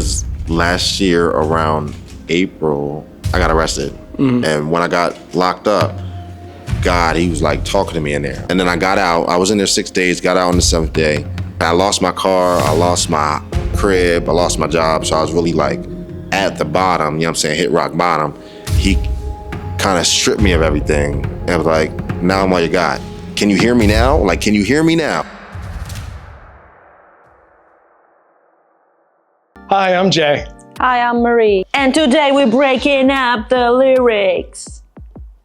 because last year around April, I got arrested. Mm-hmm. And when I got locked up, God, he was like talking to me in there. And then I got out. I was in there 6 days, got out on the 7th day. I lost my car, I lost my crib, I lost my job. So I was really like at the bottom, you know what I'm saying, hit rock bottom. He kind of stripped me of everything. And I was like, now I'm all you got. Can you hear me now? Like, can you hear me now? Hi, I'm Jay. Hi, I'm Marie. And today we're breaking up the lyrics.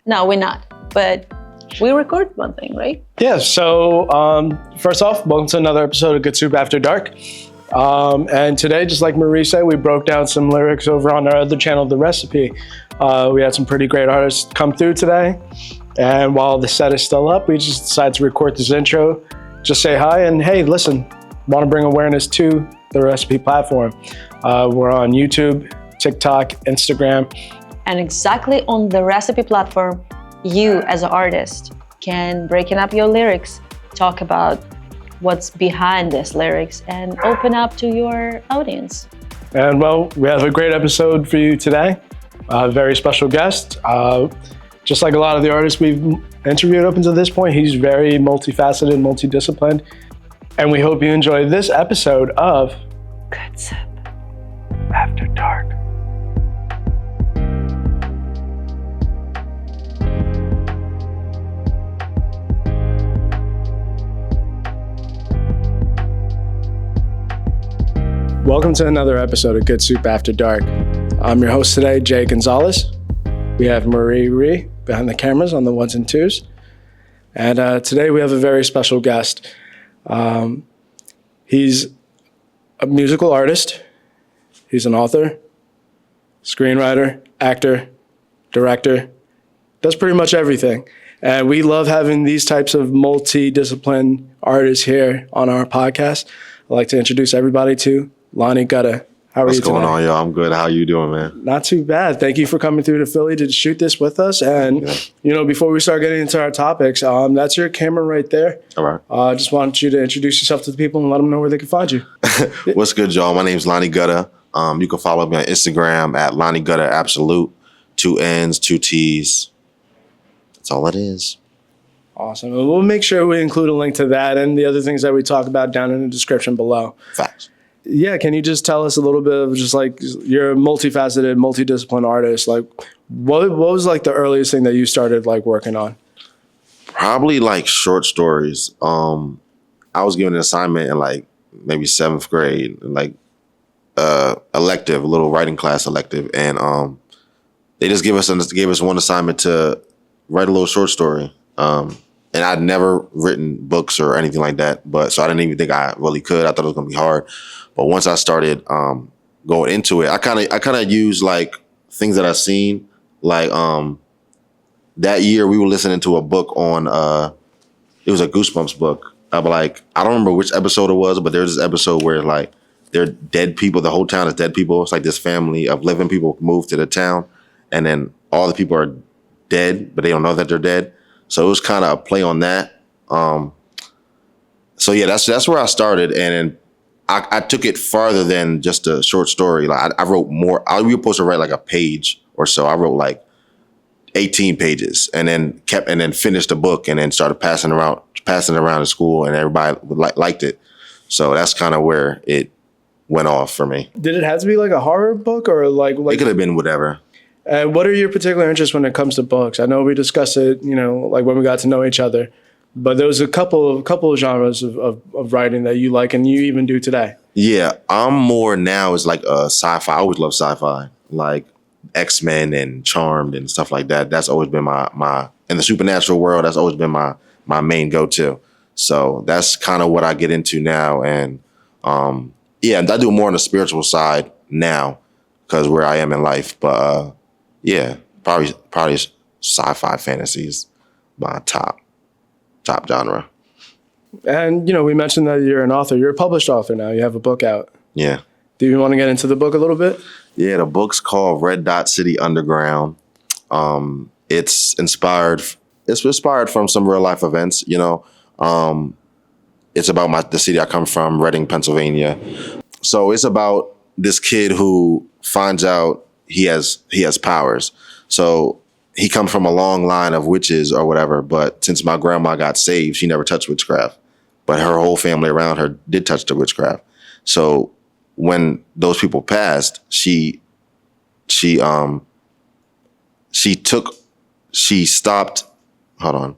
No, we're not, but we record one thing, right? Yeah, so first off, welcome to another episode of Good Soup After Dark. And today, just like Marie said, we broke down some lyrics over on our other channel, The Recipe. We had some pretty great artists come through today. And while the set is still up, we just decided to record this intro, just say hi, and hey, listen, want to bring awareness to the Recipe platform. We're on YouTube, TikTok, Instagram. And exactly on the Recipe platform, you as an artist can break up your lyrics, talk about what's behind these lyrics, and open up to your audience. And well, we have a great episode for you today. A very special guest. Just like a lot of the artists we've interviewed up until this point, he's very multifaceted, multidisciplined. And we hope you enjoy this episode of Good Soup After Dark. Welcome to another episode of Good Soup After Dark. I'm your host today, Jay Gonzalez. We have Morihrihart behind the cameras on the ones and twos. And today we have a very special guest. He's a musical artist. He's an author, screenwriter, actor, director, does pretty much everything. And we love having these types of multidisciplined artists here on our podcast. I'd like to introduce everybody to Lonnie Gutta. How are you today? What's going on, y'all? I'm good. How you doing, man? Not too bad. Thank you for coming through to Philly to shoot this with us. And, you know, before we start getting into our topics, that's your camera right there. All right. I just want you to introduce yourself to the people and let them know where they can find you. What's good, y'all? My name's Lonnie Gutta. You can follow me on Instagram at Lonnie Gutta Absolute. 2 N's, 2 T's. That's all it is. Awesome. We'll make sure we include a link to that and the other things that we talk about down in the description below. Facts. Yeah, can you just tell us a little bit of just like, you're a multifaceted, multidisciplined artist. Like, what was like the earliest thing that you started like working on? Probably like short stories. I was given an assignment in like maybe 7th grade, like elective, a little writing class elective, and they just gave us one assignment to write a little short story. And I'd never written books or anything like that, but so I didn't even think I really could. I thought it was gonna be hard. But once I started going into it, I kind of used like things that I've seen. Like that year we were listening to a book on it was a Goosebumps book. I don't remember which episode it was, but there's this episode where like they're dead people. The whole town is dead people. It's like this family of living people moved to the town, and then all the people are dead, but they don't know that they're dead. So it was kind of a play on that. So yeah, that's where I started, and then I took it farther than just a short story. Like I wrote more. We were supposed to write like a page or so. I wrote like 18 pages, and then finished the book, and then started passing it around in school, and everybody liked it. So that's kind of where it went off for me. Did it have to be like a horror book or like it could have been whatever. And what are your particular interests when it comes to books? I know we discussed it, you know, like when we got to know each other, but there was a couple of genres of writing that you like and you even do today. Yeah, I'm more now is like sci-fi. I always love sci-fi, like X-Men and Charmed and stuff like that. That's always been my in the supernatural world. That's always been my main go-to. So that's kind of what I get into now. And I do more on the spiritual side now because where I am in life. But yeah, probably sci-fi fantasy is my top genre. And, you know, we mentioned that you're an author. You're a published author now. You have a book out. Yeah. Do you want to get into the book a little bit? Yeah, the book's called Red Dot City Underground. It's inspired from some real life events, you know. It's about the city I come from, Reading, Pennsylvania. So it's about this kid who finds out he has powers. So he comes from a long line of witches or whatever. But since my grandma got saved, she never touched witchcraft. But her whole family around her did touch the witchcraft. So when those people passed, she stopped. Hold on.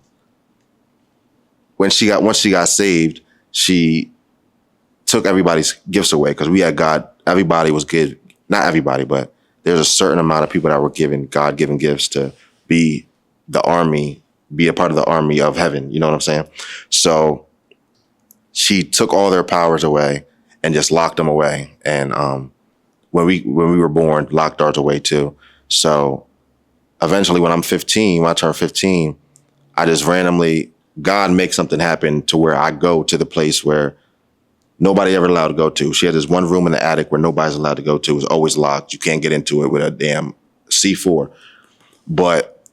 Once she got saved, she took everybody's gifts away because we had God. Everybody was good. Not everybody, but there's a certain amount of people that were given God-given gifts to be the army, be a part of the army of heaven. You know what I'm saying? So she took all their powers away and just locked them away. And when we were born, locked ours away too. So eventually, when I turned 15, I just randomly, God makes something happen to where I go to the place where nobody ever allowed to go to. She had this one room in the attic where nobody's allowed to go to. It was always locked. You can't get into it with a damn C4. But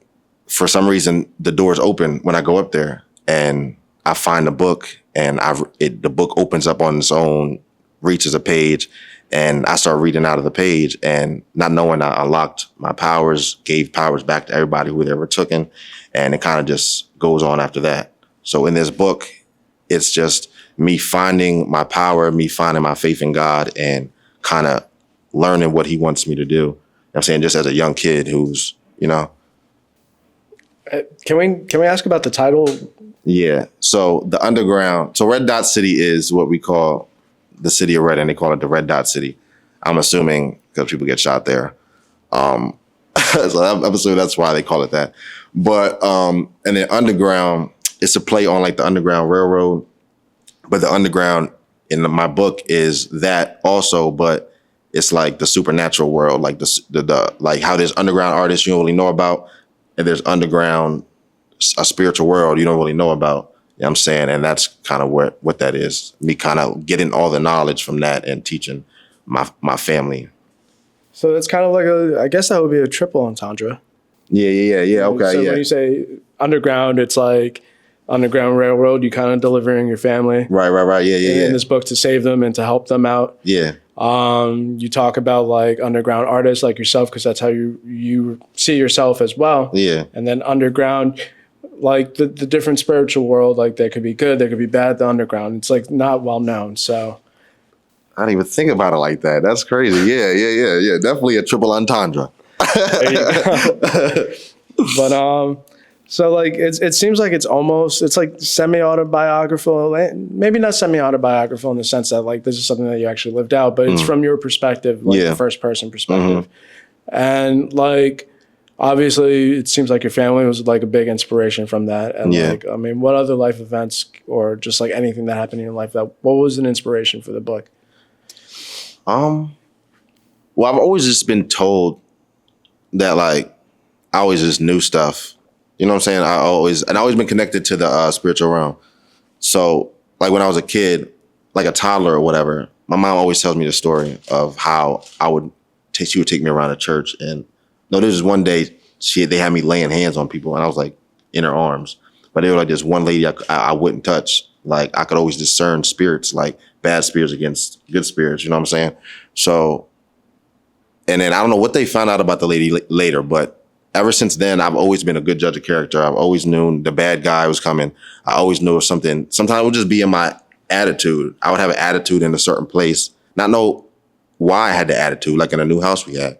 for some reason, the doors open when I go up there, and I find a book, and the book opens up on its own, reaches a page, and I start reading out of the page, and not knowing, I unlocked my powers, gave powers back to everybody who they were taken, and it kind of just goes on after that. So in this book, it's just me finding my power, me finding my faith in God, and kind of learning what he wants me to do. You know what I'm saying? Just as a young kid who's, Can we ask about the title? Yeah. So the underground, so Red Dot City is what we call the city of Red, and they call it the Red Dot City. I'm assuming because people get shot there. So I'm assuming that's why they call it that. But and then underground, it's a play on like the Underground Railroad. But the underground in my book is that also, but it's like the supernatural world, like the like how there's underground artists you don't really know about, and there's underground, a spiritual world you don't really know about. You know what I'm saying? And that's kind of what that is. Me kind of getting all the knowledge from that and teaching my family. So it's kind of like I guess that would be a triple entendre. Yeah. Okay. So yeah. when you say underground, it's like Underground Railroad, you kind of delivering your family. Right. Yeah. In this book to save them and to help them out. Yeah. You talk about like underground artists like yourself, because that's how you see yourself as well. Yeah. And then underground, like the different spiritual world, like they could be good, they could be bad. The underground, it's like not well known. So I didn't even think about it like that. That's crazy. Yeah. Definitely a triple entendre. there you go. But so like it seems like it's like semi-autobiographical, maybe not semi-autobiographical in the sense that like this is something that you actually lived out, but it's from your perspective, like the first person perspective. And like obviously it seems like your family was like a big inspiration from that. And like, I mean, what other life events or just like anything that happened in your life, what was an inspiration for the book? Well, I've always just been told that like I always just knew stuff. You know what I'm saying? I always been connected to the spiritual realm. So like when I was a kid, like a toddler or whatever, my mom always tells me the story of how she would take me around the church. And no, there was one day they had me laying hands on people, and I was like in her arms. But they were like this one lady I wouldn't touch. Like I could always discern spirits, like bad spirits against good spirits. You know what I'm saying? So, and then I don't know what they found out about the lady later, but ever since then, I've always been a good judge of character. I've always known the bad guy was coming. I always knew something. Sometimes it would just be in my attitude. I would have an attitude in a certain place, not know why I had the attitude, like in a new house we had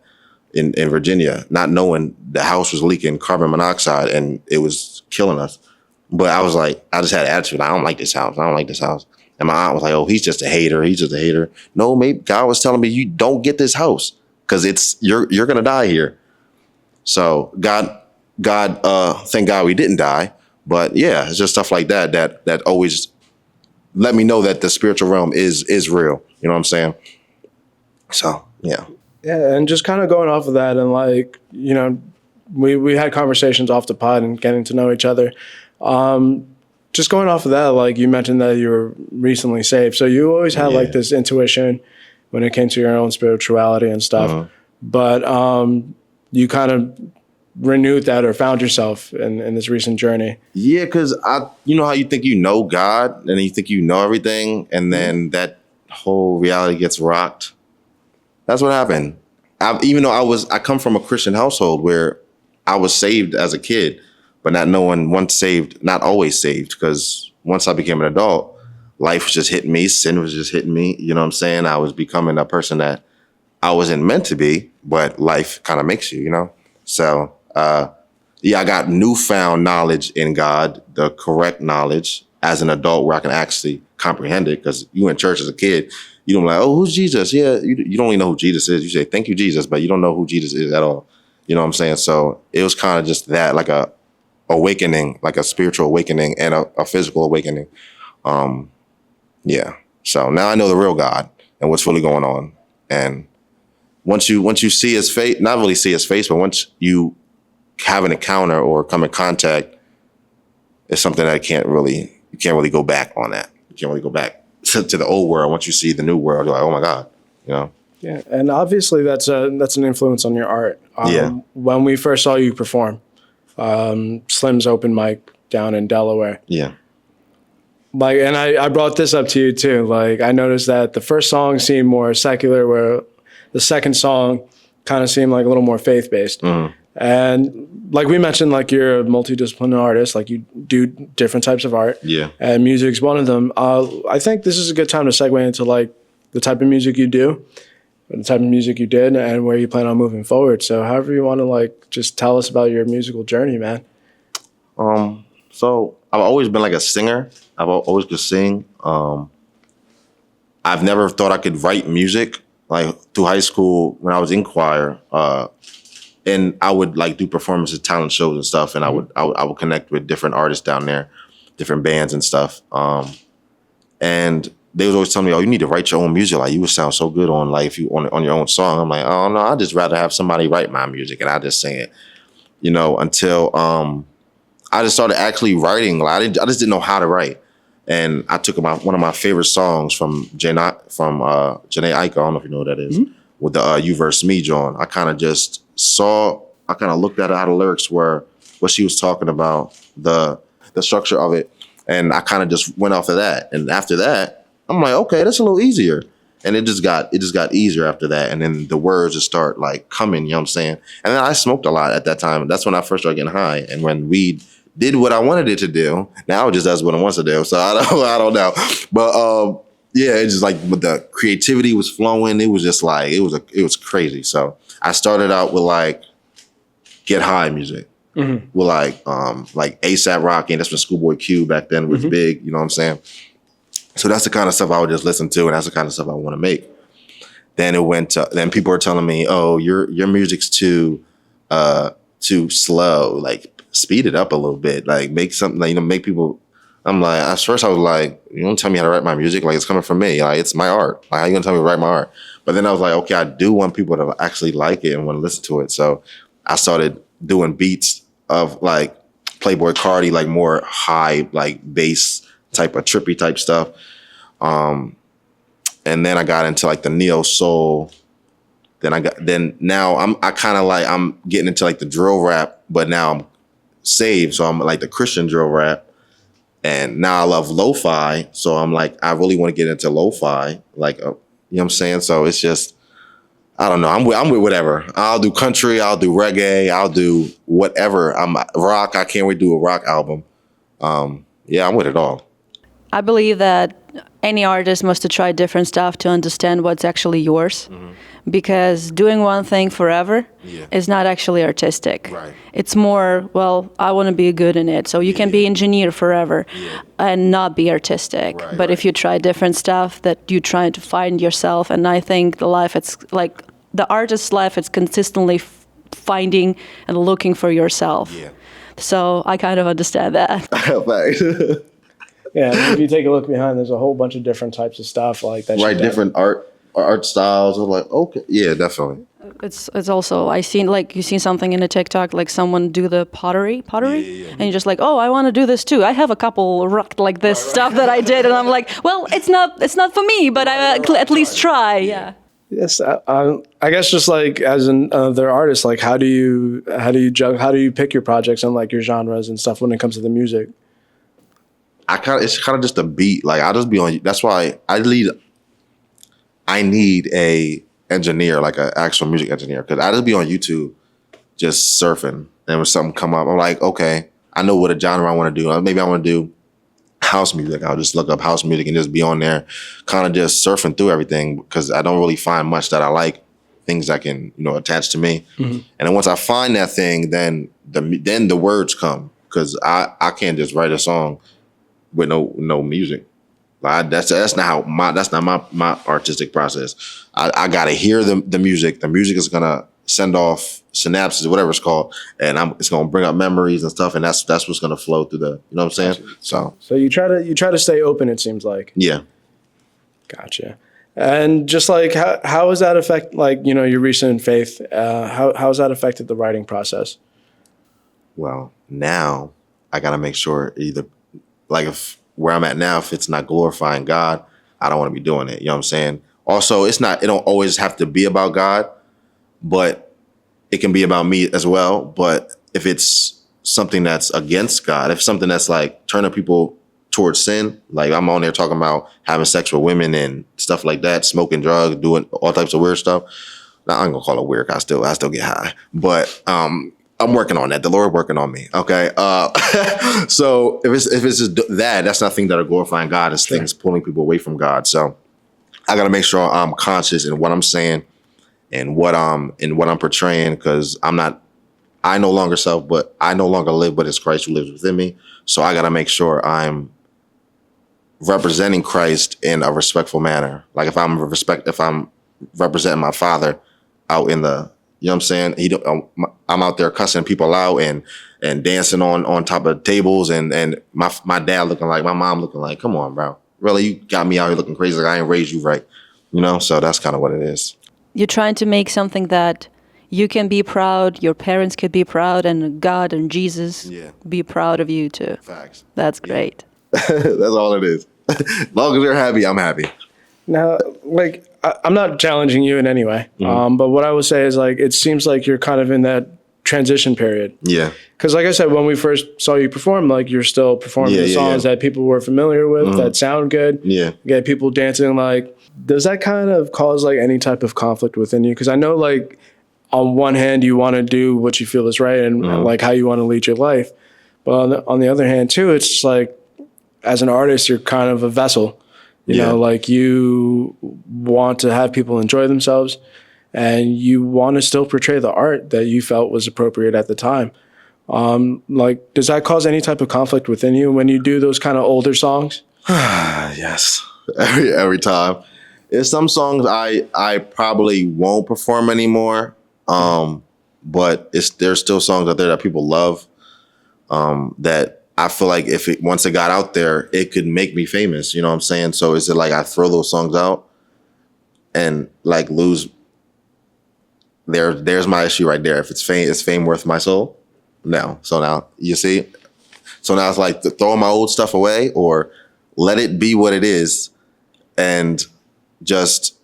in Virginia, not knowing the house was leaking carbon monoxide and it was killing us. But I was like, I just had an attitude. I don't like this house. And my aunt was like, oh, he's just a hater. No, maybe God was telling me, you don't get this house because you're going to die here. So God, thank God we didn't die. But yeah, it's just stuff like that always let me know that the spiritual realm is real. You know what I'm saying? So, yeah. Yeah, and just kind of going off of that, and like, you know, we had conversations off the pod and getting to know each other. Just going off of that, like you mentioned that you were recently saved. So you always had like this intuition when it came to your own spirituality and stuff. But you kind of renewed that or found yourself in this recent journey. Yeah, because you know how you think you know God and you think you know everything, and then that whole reality gets rocked. That's what happened. Even though I come from a Christian household where I was saved as a kid, but not knowing once saved, not always saved. Because once I became an adult, life was just hitting me. Sin was just hitting me. You know what I'm saying? I was becoming a person that I wasn't meant to be, but life kind of makes you, you know? So, yeah, I got newfound knowledge in God, the correct knowledge as an adult where I can actually comprehend it. Because you in church as a kid, you don't like, oh, who's Jesus? Yeah, you don't even know who Jesus is. You say, thank you, Jesus, but you don't know who Jesus is at all. You know what I'm saying? So it was kind of just that, like a awakening, like a spiritual awakening and a physical awakening. Yeah. So now I know the real God and what's really going on. And once you see his face, not really see his face, but once you have an encounter or come in contact, it's something that you can't really go back on that. You can't really go back to the old world. Once you see the new world, you're like, oh my God, you know? Yeah, and obviously that's an influence on your art. Yeah. When we first saw you perform, Slim's open mic down in Delaware. Yeah. Like, and I brought this up to you too. Like, I noticed that the first song seemed more secular, where the second song kind of seemed like a little more faith-based. Mm-hmm. And like we mentioned, like you're a multidisciplinary artist, like you do different types of art. Yeah. And music's one of them. I think this is a good time to segue into like the type of music you do, the type of music you did, and where you plan on moving forward. So however you want to like just tell us about your musical journey, man. So I've always been like a singer. I've always could sing. I've never thought I could write music. Like through high school when I was in choir, and I would like do performances, talent shows and stuff, and I would connect with different artists down there, different bands and stuff. And they was always telling me, "Oh, you need to write your own music. Like you would sound so good on like if you on your own song." I'm like, "Oh no, I'd just rather have somebody write my music and I just sing it," you know. Until I just started actually writing. Like I just didn't know how to write, and I took one of my favorite songs from Janae Aiko. I don't know if you know what that is. Mm-hmm. With the You Verse Me, John. I kind of just looked at how the lyrics were, what she was talking about, the structure of it, and I kind of just went off of that. And after that, I'm like, okay, that's a little easier. And it just got easier after that. And then the words just start like coming, you know what I'm saying? And then I smoked a lot at that time. That's when I first started getting high. And when weed did what I wanted it to do, now it just does what it wants to do. So I don't know. But yeah, it's just like with the creativity was flowing. It was just like it was crazy. So I started out with like get high music. Mm-hmm. With like ASAP Rocky, and that's when Schoolboy Q back then was big, you know what I'm saying? So that's the kind of stuff I would just listen to, and that's the kind of stuff I want to make. Then then people were telling me, "Oh, your music's too slow. Like speed it up a little bit. Like make something like, make people." I'm like, at first I was like, "You don't tell me how to write my music. Like it's coming from me. Like it's my art. Like how you gonna tell me to write my art?" But then I was like, okay, I do want people to actually like it and want to listen to it. So I started doing beats of like Playboy Cardi, like more high, like bass type of trippy type stuff. And then I got into like the neo soul. Now I'm getting into like the drill rap, but now I'm saved. So I'm like the Christian drill rap. And now I love lo-fi. So I'm like, I really want to get into lo-fi. Like, you know what I'm saying? So it's just, I don't know. I'm with whatever. I'll do country. I'll do reggae. I'll do whatever. I'm rock. I can't wait to do a rock album. Yeah, I'm with it all. I believe that any artist must try different stuff to understand what's actually yours. Mm-hmm. Because doing one thing forever is not actually artistic. Right. It's more, well, I want to be good in it. So you can be engineer forever and not be artistic. Right, but if you try different stuff, that you try to find yourself. And I think it's like the artist's life, it's consistently finding and looking for yourself. Yeah. So I kind of understand that. Yeah, if you take a look behind, there's a whole bunch of different types of stuff like that. Right, different art styles. I'm like, okay, yeah, definitely. It's also you've seen something in a TikTok, like someone do the pottery, and you're just like, oh, I want to do this too. I have a couple rock like this stuff that I did, and I'm like, well, it's not for me, but I at least try. Yeah. Yes, I guess just like as another artist, like how do you pick your projects and like your genres and stuff when it comes to the music? It's kind of just a beat. Like I'll just be on. That's why I need a engineer, like an actual music engineer. Because I just be on YouTube just surfing, and when something come up, I'm like, okay, I know what a genre I want to do. Maybe I want to do house music. I'll just look up house music and just be on there, kind of just surfing through everything because I don't really find much that I like, things that can attach to me. And then once I find that thing, then the words come because I can't just write a song with no music. Like that's not my artistic process. I gotta hear the music. The music is gonna send off synapses, whatever it's called, and it's gonna bring up memories and stuff, and that's what's gonna flow through the. You know what I'm saying? So you try to stay open. It seems like. Yeah. Gotcha. And just like how has that affect your recent faith? How has that affected the writing process? Well, now I gotta make sure either like if where I'm at now, if it's not glorifying God, I don't want to be doing it. You know what I'm saying? Also, it don't always have to be about God, but it can be about me as well. But if it's something that's against God, if something that's like turning people towards sin, like I'm on there talking about having sex with women and stuff like that, smoking drugs, doing all types of weird stuff. Now, I'm gonna call it weird. I still get high, but I'm working on that. The Lord working on me. Okay. So if it's just that's nothing that are glorifying God. It's things pulling people away from God. So I got to make sure I'm conscious in what I'm saying and what I'm portraying, because I no longer self, but I no longer live, but it's Christ who lives within me. So I got to make sure I'm representing Christ in a respectful manner. Like if I'm representing my Father out in the, you know what I'm saying? I'm out there cussing people out and dancing on top of tables and my dad looking like, my mom looking like, come on, bro. Really, you got me out here looking crazy. Like I ain't raised you right. So that's kind of what it is. You're trying to make something that you can be proud, your parents could be proud, and God and Jesus be proud of you too. Facts. That's great. That's all it is. As long as they're happy, I'm happy. Now, like, I'm not challenging you in any way, but what I would say is, like, it seems like you're kind of in that transition period. Yeah. Because, like I said, when we first saw you perform, like, you're still performing the songs that people were familiar with, that sound good. Yeah. Get people dancing. Like, does that kind of cause, like, any type of conflict within you? Because I know, like, on one hand, you want to do what you feel is right and, like, how you want to lead your life. But on the other hand, too, it's just like, as an artist, you're kind of a vessel. You know, like you want to have people enjoy themselves and you want to still portray the art that you felt was appropriate at the time. Like, does that cause any type of conflict within you when you do those kind of older songs? Yes. Every time. There's some songs I probably won't perform anymore. But there's still songs out there that people love, that I feel like once it got out there, it could make me famous. You know what I'm saying? So is it like I throw those songs out and like lose? There's my issue right there. If is fame worth my soul? No. So now you see. So now it's like throwing my old stuff away or let it be what it is, and just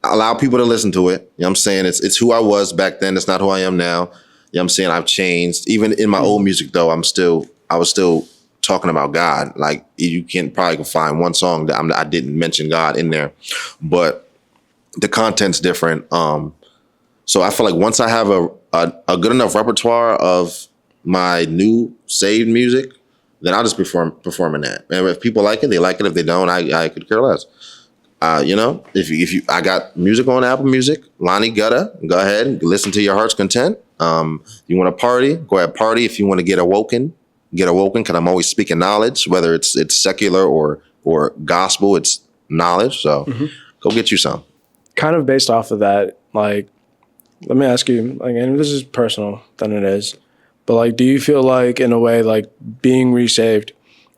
allow people to listen to it. You know what I'm saying? It's who I was back then. It's not who I am now. You know what I'm saying? I've changed. Even in my old music though, I was still talking about God. Like you probably find one song that I didn't mention God in there, but the content's different. So I feel like once I have a good enough repertoire of my new saved music, then I'll just performing that. And if people like it, they like it. If they don't, I could care less. If you, I got music on Apple Music, Lonnie Gutta, go ahead and listen to your heart's content. You want to party, go ahead party. If you want to get awoken, because I'm always speaking knowledge, whether it's secular or gospel, it's knowledge. So go get you some. Kind of based off of that, like, let me ask you, like, and this is personal than it is, but like, do you feel like in a way, like being resaved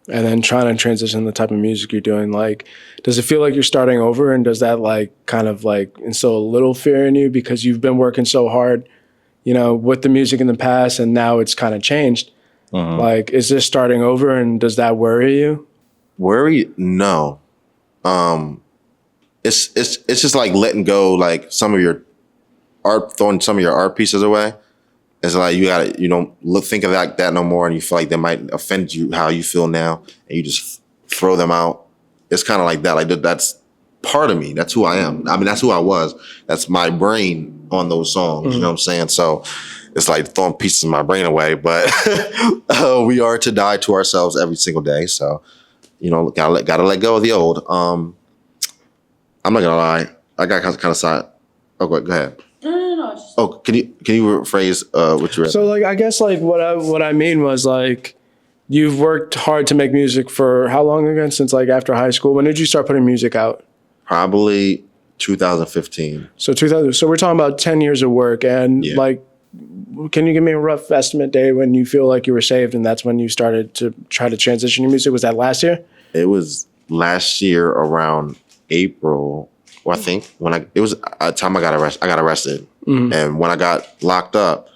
and then trying to transition the type of music you're doing, like, does it feel like you're starting over, and does that like kind of like instill a little fear in you because you've been working so hard, with the music in the past and now it's kind of changed? Like, is this starting over, and does that worry you? Worry? No. It's just like letting go, like some of your art, throwing some of your art pieces away. It's like you don't think of that no more, and you feel like they might offend you how you feel now, and you just throw them out. It's kind of like that. Like that's part of me. That's who I am. I mean, that's who I was. That's my brain on those songs. You know what I'm saying? So it's like throwing pieces of my brain away, but we are to die to ourselves every single day. So, you know, gotta let go of the old. I'm not gonna lie. I got kind of side. Oh, go ahead. No. Oh, can you rephrase what you read? So like, I guess like what I mean was like, you've worked hard to make music for how long again? Since like after high school. When did you start putting music out? Probably 2015. So 2000. So we're talking about 10 years of work, and like, can you give me a rough estimate day when you feel like you were saved, and that's when you started to try to transition your music? Was that last year? It was last year around April. Well, I think it was a time I got arrested, and when I got locked up,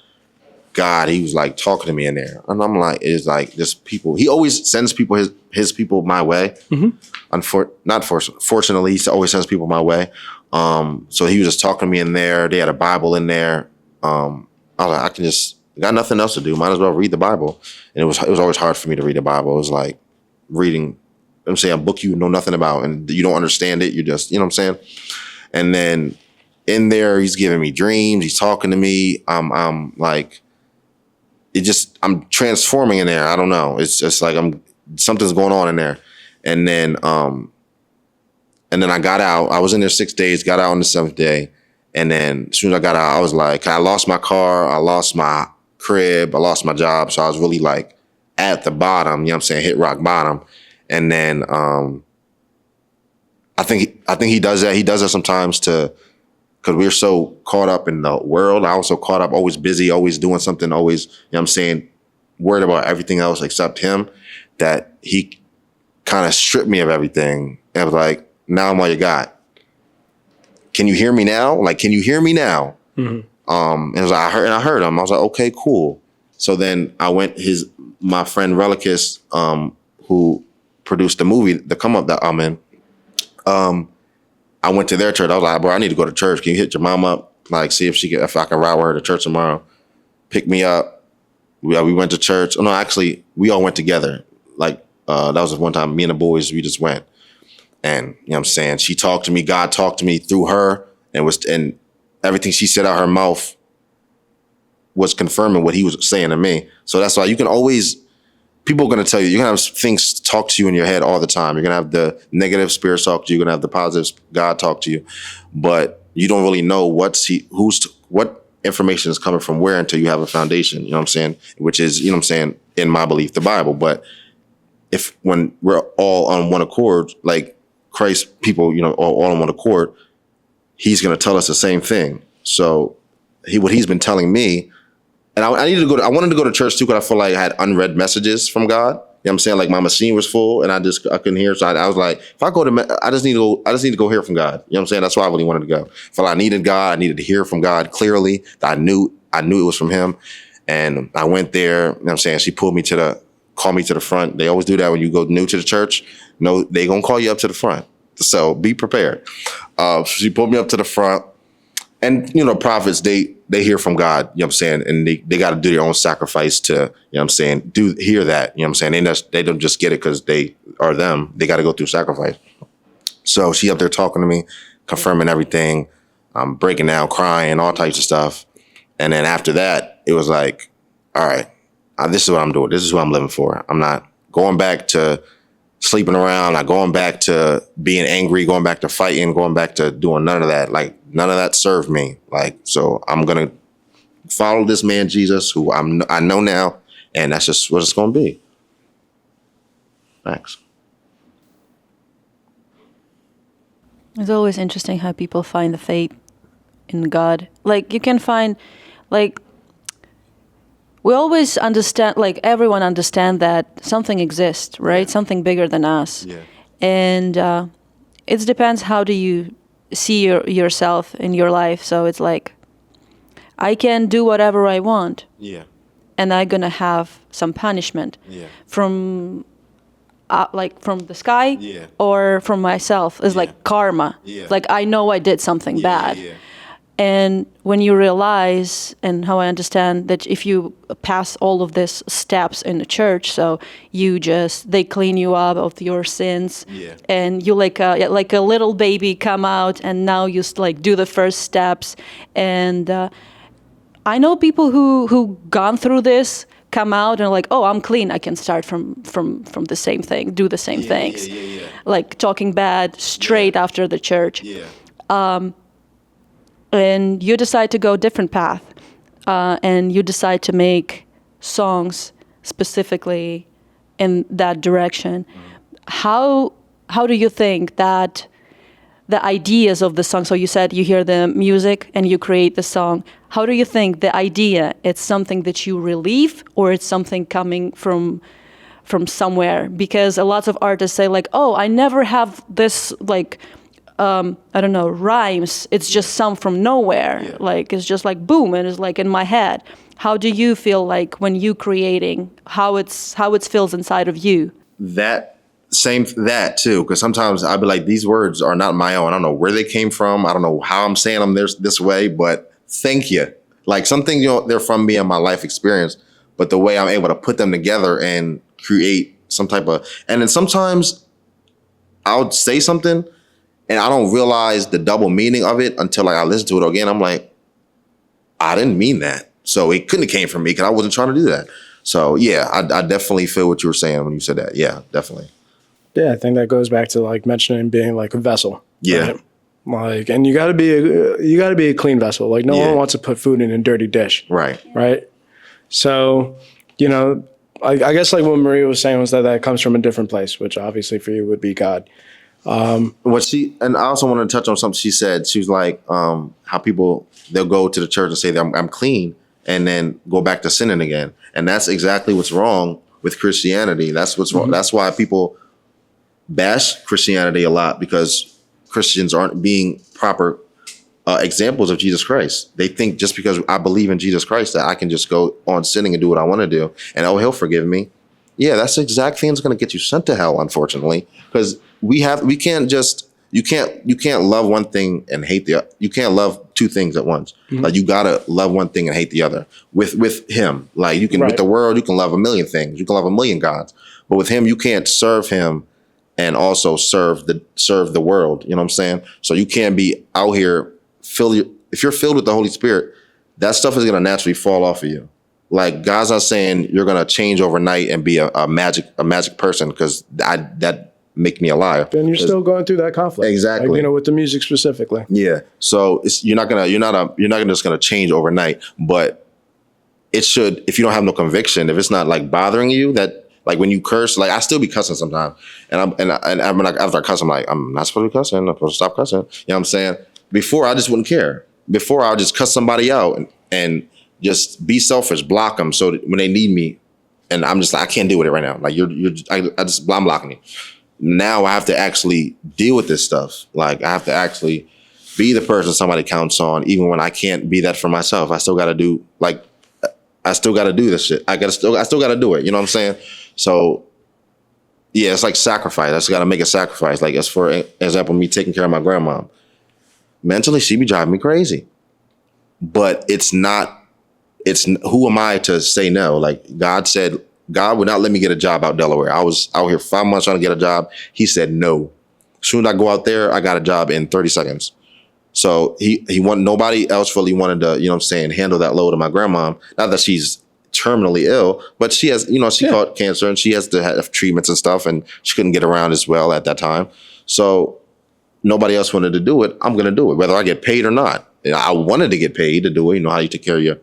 God, he was like talking to me in there, and I'm like, it's like this people. He always sends people his people my way. Fortunately, he always sends people my way. So he was just talking to me in there. They had a Bible in there. I was like, I got nothing else to do. Might as well read the Bible. And it was always hard for me to read the Bible. It was like reading, I'm saying, a book you know nothing about and you don't understand it. You just, you know what I'm saying? And then in there, he's giving me dreams. He's talking to me. I'm like, I'm transforming in there. I don't know. It's just like something's going on in there. And then I got out. I was in there 6 days, got out on the 7th day. And then as soon as I got out, I was like, I lost my car, I lost my crib, I lost my job. So I was really like at the bottom, you know what I'm saying, hit rock bottom. And then I think he does that. He does that sometimes because we're so caught up in the world. I also caught up, always busy, always doing something, always, you know what I'm saying, worried about everything else except him, that he kind of stripped me of everything. And I was like, now I'm all you got. Can you hear me now? Like, can you hear me now? And it was like, I heard him. I was like, okay, cool. So then I went, my friend Relicus, who produced the movie, the come up that I'm in, I went to their church. I was like, bro, I need to go to church. Can you hit your mom up? Like, see if I can ride with her to church tomorrow. Pick me up. We went to church. Oh, no, actually, we all went together. Like, that was one time, me and the boys, we just went. And, you know what I'm saying, she talked to me, God talked to me through her, and everything she said out her mouth was confirming what he was saying to me. So that's why you can always, people are going to tell you're going to have things talk to you in your head all the time. You're going to have the negative spirits talk to you. You're going to have the positive God talk to you. But you don't really know what information is coming from where until you have a foundation, you know what I'm saying? Which is, you know what I'm saying, in my belief, the Bible. But when we're all on one accord, like Christ people, you know, all on one accord, he's going to tell us the same thing. So what he's been telling me, and I wanted to go to church too, because I feel like I had unread messages from God. You know what I'm saying? Like my machine was full and I couldn't hear. So I was like, if I go to, I just need to go hear from God. You know what I'm saying? That's why I really wanted to go. I felt I needed God. I needed to hear from God clearly. I knew it was from him. And I went there, you know what I'm saying? She called me to the front. They always do that when you go new to the church. No, they gonna call you up to the front. So be prepared. She pulled me up to the front, and you know, prophets, they hear from God, you know what I'm saying? And they got to do their own sacrifice to, you know what I'm saying, hear that, you know what I'm saying? They don't just get it because they are them. They got to go through sacrifice. So she up there talking to me, confirming everything, breaking down, crying, all types of stuff. And then after that, it was like, all right, this is what I'm doing. This is what I'm living for. I'm not going back to sleeping around, not going back to being angry, going back to fighting, going back to doing none of that. Like, none of that served me. Like, so I'm going to follow this man, Jesus, who I know now, and that's just what it's going to be. Thanks. It's always interesting how people find the faith in God. Like, you can find, like, we always understand, like, everyone understand that something exists, right? Yeah. Something bigger than us. Yeah. And it depends how do you see yourself in your life. So it's like, I can do whatever I want. Yeah. And I'm going to have some punishment. Yeah. From the sky. Yeah. Or from myself. It's like karma. Yeah. Like, I know I did something bad. Yeah. And when you realize, and how I understand that if you pass all of these steps in the church, so they clean you up of your sins, and you like a little baby come out, and now you like do the first steps. And I know people who gone through this, come out and like, oh, I'm clean. I can start from the same thing, do the same things, like talking bad straight after the church. And you decide to go a different path, and you decide to make songs specifically in that direction. How do you think that the ideas of the song, so you said you hear the music and you create the song, how do you think the idea, it's something that you relieve, or it's something coming from somewhere? Because a lot of artists say like, oh, I never have this like, I don't know, rhymes. It's just some from nowhere. Like, it's just like boom, and it's like in my head. How do you feel like when you creating, how it feels inside of you? That too, because sometimes I'll be like, these words are not my own. I don't know where they came from. I don't know how I'm saying them this way, but thank you. Like something, they're from me and my life experience, but the way I'm able to put them together and create some type of, and then sometimes I'll say something and I don't realize the double meaning of it until like I listen to it again. I'm like, I didn't mean that. So it couldn't have came from me because I wasn't trying to do that. So yeah, I definitely feel what you were saying when you said that. Yeah, definitely. Yeah, I think that goes back to like mentioning being like a vessel. Yeah. Right? Like, and you got to be a clean vessel. Like no one wants to put food in a dirty dish. Right. Right. So, I guess like what Maria was saying was that comes from a different place, which obviously for you would be God. And I also want to touch on something she said. She was like, how people, they'll go to the church and say that I'm clean and then go back to sinning again. And that's exactly what's wrong with Christianity. That's what's wrong. That's why people bash Christianity a lot, because Christians aren't being proper examples of Jesus Christ. They think just because I believe in Jesus Christ that I can just go on sinning and do what I want to do and he'll forgive me. Yeah, that's the exact thing that's going to get you sent to hell, unfortunately, because you can't love one thing and hate the other. You can't love two things at once. Like you gotta love one thing and hate the other. With him, like you can with the world, you can love a million things. You can love a million gods, but with him, you can't serve him and also serve the world. You know what I'm saying? So you can't be out here if you're filled with the Holy Spirit, that stuff is gonna naturally fall off of you. Like God's not saying you're gonna change overnight and be a magic person, because that make me a liar. Then you're still going through that conflict. Exactly. Like, with the music specifically. Yeah. So you're not just gonna change overnight, but it should, if you don't have no conviction, if it's not like bothering you, that like when you curse, like I still be cussing sometimes. And I'm like, after I cuss, I'm like, I'm not supposed to be cussing. I'm supposed to stop cussing. You know what I'm saying? Before I just wouldn't care. Before I would just cuss somebody out and just be selfish, block them so that when they need me, and I'm just like, I can't deal with it right now. Like I'm blocking you. Now I have to actually deal with this stuff. Like I have to actually be the person somebody counts on, even when I can't be that for myself. I still got to do this shit. I still got to do it. You know what I'm saying? So yeah, it's like sacrifice. I just got to make a sacrifice. Like as for example, me taking care of my grandma. Mentally, she be driving me crazy, but it's who am I to say no? Like God said, God would not let me get a job out Delaware. I was out here 5 months trying to get a job. He said no. As soon as I go out there, I got a job in 30 seconds. So he nobody else really wanted to, you know what I'm saying, handle that load of my grandma. Not that she's terminally ill, but she has, she caught cancer and she has to have treatments and stuff, and she couldn't get around as well at that time. So nobody else wanted to do it. I'm going to do it, whether I get paid or not. And I wanted to get paid to do it. You know how you take care of your.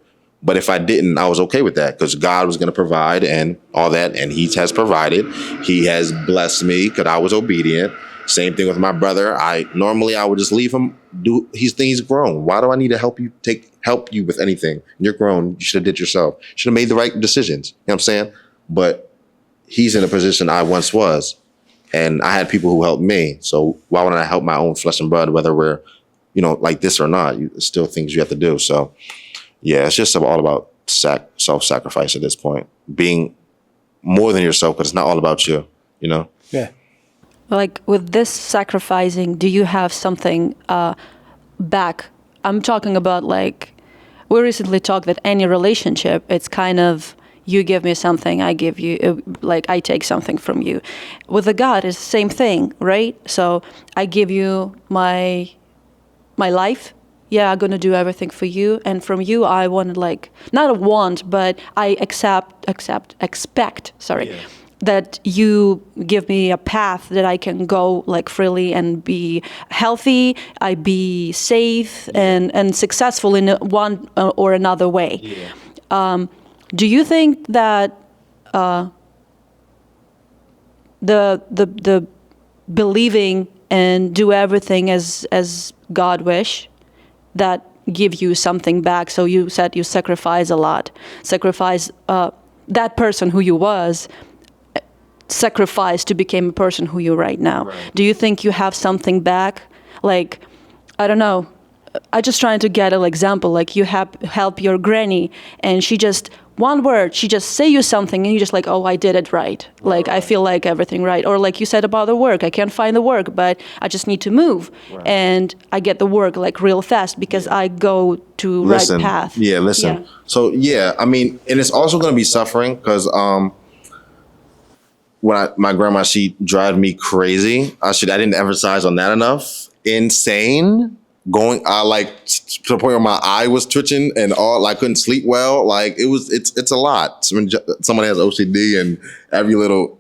But if I didn't, I was okay with that, because God was going to provide and all that. And he has provided. He has blessed me because I was obedient. Same thing with my brother. Normally I would just leave him do he's grown. Why do I need to help you with anything? You're grown. You should have did yourself. Should have made the right decisions. You know what I'm saying? But he's in a position I once was. And I had people who helped me. So why wouldn't I help my own flesh and blood, whether we're, like this or not? It's still things you have to do. So yeah, it's just all about self-sacrifice at this point. Being more than yourself, because it's not all about you, Yeah. Like with this sacrificing, do you have something back I'm talking about like, we recently talked that any relationship, it's kind of, you give me something, I give you, like I take something from you. With a God, it's the same thing, right? So I give you my life. Yeah, I'm gonna do everything for you, and from you, I want to like, not a want, but I expect. Sorry. Yeah. That you give me a path that I can go like freely and be healthy, I be safe and successful in one or another way. Yeah. Do you think that the believing and do everything as God wish, that give you something back? So you said you sacrifice a lot, sacrifice that person who you was, sacrifice to become a person who you right now. Right. Do you think you have something back? Like, I don't know. I just trying to get an example. Like you help your granny, and she just one word, she just say you something, and you just like, oh, I did it right. Like I feel like everything right. Or like you said about the work, I can't find the work, but I just need to move, and I get the work like real fast because I go to right path. Yeah, listen. Yeah. So yeah, I mean, and it's also going to be suffering because when my grandma, she drive me crazy. I didn't emphasize on that enough. Insane. I like to the point where my eye was twitching and all, like couldn't sleep well. Like it's a lot. So when someone has OCD and every little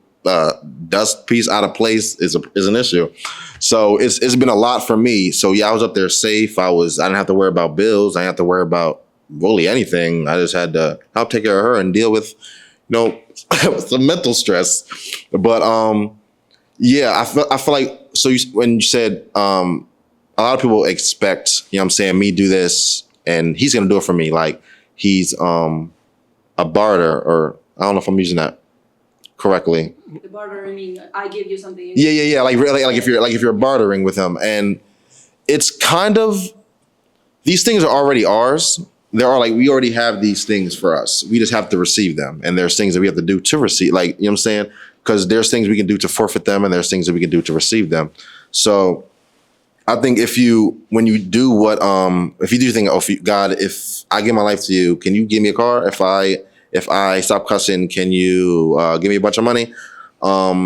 dust piece out of place is an issue. So it's been a lot for me. So yeah, I was up there safe. I didn't have to worry about bills. I didn't have to worry about really anything. I just had to help take care of her and deal with, some mental stress. But yeah, I feel like, so when you said a lot of people expect, me do this and he's gonna do it for me. Like he's a barter, or I don't know if I'm using that correctly. The barter, I mean, I give you something. Yeah. Like really, like if you're bartering with him, and it's kind of, these things are already ours. We already have these things for us. We just have to receive them. And there's things that we have to do to receive, like, you know what I'm saying? Because there's things we can do to forfeit them, and there's things that we can do to receive them. So I think if you do think, God, if I give my life to you, can you give me a car? If I stop cussing, can you give me a bunch of money?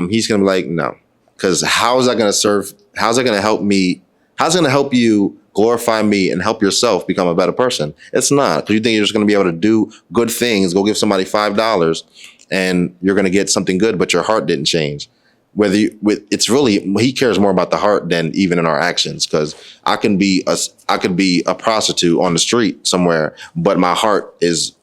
He's going to be like, no. Because how is that going to serve? How's that going to help me? How's it going to help you glorify me and help yourself become a better person? It's not. Because you think you're just going to be able to do good things, go give somebody $5 and you're going to get something good, but your heart didn't change. It's really, he cares more about the heart than even in our actions. Because I could be a prostitute on the street somewhere, but my heart is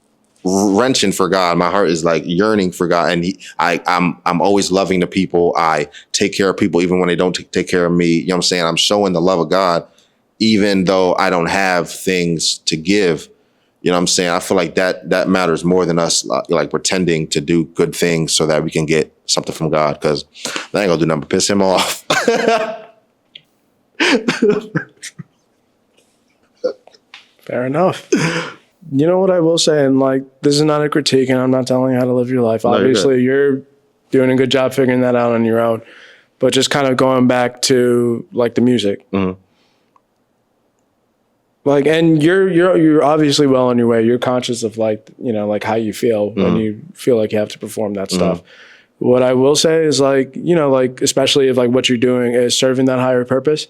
wrenching for God. My heart is like yearning for God, and I'm always loving the people. I take care of people even when they don't take care of me. You know what I'm saying? I'm showing the love of God, even though I don't have things to give. You know what I'm saying? I feel like that matters more than us like pretending to do good things so that we can get something from God, because that ain't gonna do nothing but piss him off. Fair enough. You know what I will say, and like, this is not a critique, and I'm not telling you how to live your life. Obviously, you're doing a good job figuring that out on your own. But just kind of going back to like the music. Mm-hmm. Like, and you're obviously well on your way. You're conscious of like, like how you feel when you feel like you have to perform that stuff. What I will say is like, like, especially if like what you're doing is serving that higher purpose,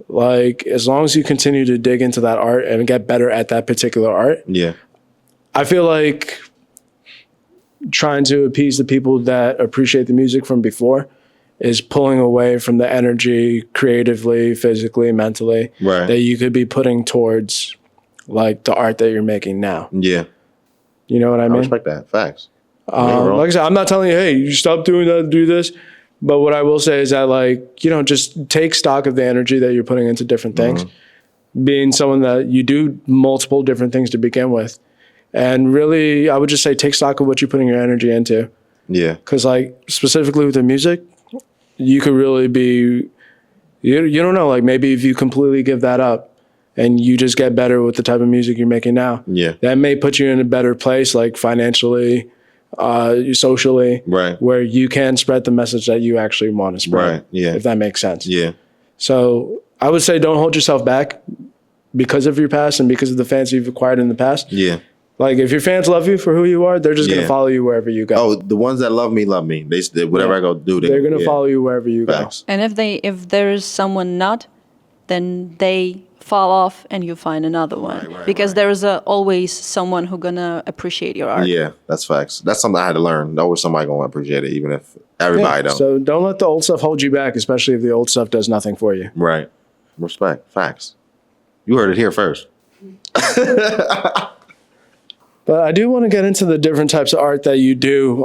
like as long as you continue to dig into that art and get better at that particular art. Yeah. I feel like trying to appease the people that appreciate the music from before is pulling away from the energy creatively, physically, mentally, that you could be putting towards like the art that you're making now. Yeah. You know what I mean? I respect that. Facts. Like I said, I'm not telling you, hey, you stop doing that, do this. But what I will say is that like, just take stock of the energy that you're putting into different things. Being someone that you do multiple different things to begin with. And really, I would just say take stock of what you're putting your energy into. Yeah. Because like specifically with the music, you could really be, you don't know, like maybe if you completely give that up and you just get better with the type of music you're making now, that may put you in a better place, like financially, socially, where you can spread the message that you actually want to spread, if that makes sense. Yeah. So I would say don't hold yourself back. because of your past and because of the fans you've acquired in the past. Yeah. Like if your fans love you for who you are, they're just gonna follow you wherever you go. Oh, the ones that love me. They whatever I go do. They're gonna follow you wherever you Facts. And if there's someone not, then they fall off and you find another one. Because there's always someone who gonna appreciate your art. Yeah, that's facts. That's something I had to learn. There's always somebody gonna appreciate it, even if everybody don't. So don't let the old stuff hold you back, especially if the old stuff does nothing for you. Right. Respect. Facts. You heard it here first. But I do want to get into the different types of art that you do.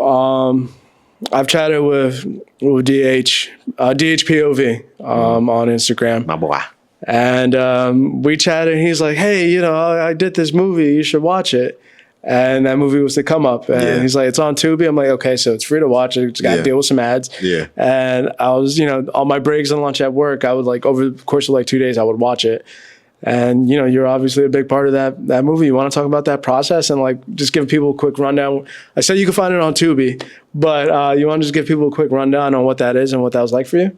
I've chatted with DHPOV on Instagram. My boy. And we chatted, and he's like, hey, you know, I did this movie. You should watch it. And that movie was The Come Up. And he's like, it's on Tubi. I'm like, okay, so it's free to watch. It's got to deal with some ads. Yeah. And I was, you know, on my breaks and lunch at work, I would like, over the course of like 2 days, I would watch it. And, you know, you're obviously a big part of that movie. You want to talk about that process and like just give people a quick rundown. I said you can find it on Tubi, but you want to just give people a quick rundown on what that is and what that was like for you?